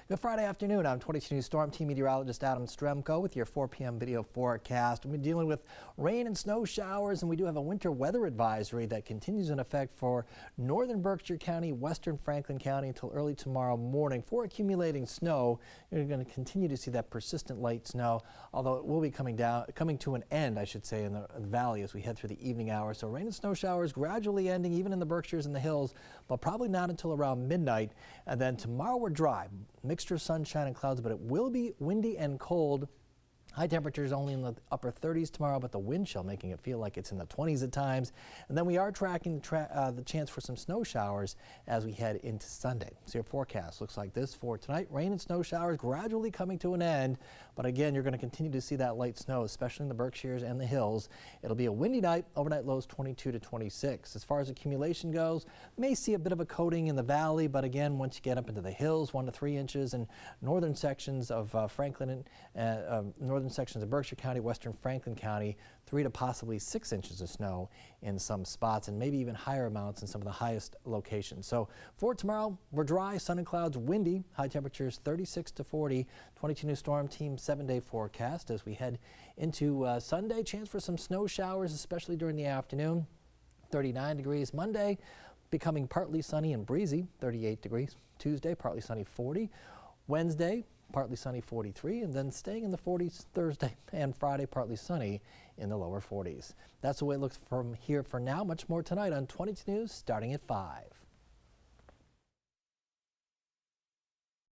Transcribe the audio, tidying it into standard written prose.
Good Friday afternoon. I'm 22 News Storm Team Meteorologist Adam Strzempko with your 4 p.m. video forecast. We've been dealing with rain and snow showers, and we do have a winter weather advisory that continues in effect for northern Berkshire County, western Franklin County until early tomorrow morning. For accumulating snow, you're going to continue to see that persistent light snow, although it will be coming to an end, I should say, in the valley as we head through the evening hours. So rain and snow showers gradually ending even in the Berkshires and the hills, but probably not until around midnight. And then tomorrow we're dry. Mixture of sunshine and clouds, but it will be windy and cold. High temperatures only in the upper 30s tomorrow, but the wind chill making it feel like it's in the 20s at times. And then we are tracking the chance for some snow showers as we head into Sunday. So your forecast looks like this for tonight. Rain and snow showers gradually coming to an end. But again, you're going to continue to see that light snow, especially in the Berkshires and the hills. It'll be a windy night. Overnight lows 22 to 26. As far as accumulation goes, may see a bit of a coating in the valley, but again, once you get up into the hills, 1 to 3 inches, and northern sections of Franklin and northern sections of Berkshire County, western Franklin County, 3 to possibly 6 inches of snow in some spots, and maybe even higher amounts in some of the highest locations. So for tomorrow, we're dry, sun and clouds, windy, high temperatures 36 to 40. 22 News Storm Team 7-day forecast as we head into Sunday. Chance for some snow showers, especially during the afternoon. 39 degrees Monday, becoming partly sunny and breezy, 38 degrees. Tuesday, partly sunny, 40. Wednesday, partly sunny, 43, and then staying in the 40s Thursday and Friday, partly sunny in the lower 40s. That's the way it looks from here for now. Much more tonight on 22 News starting at 5.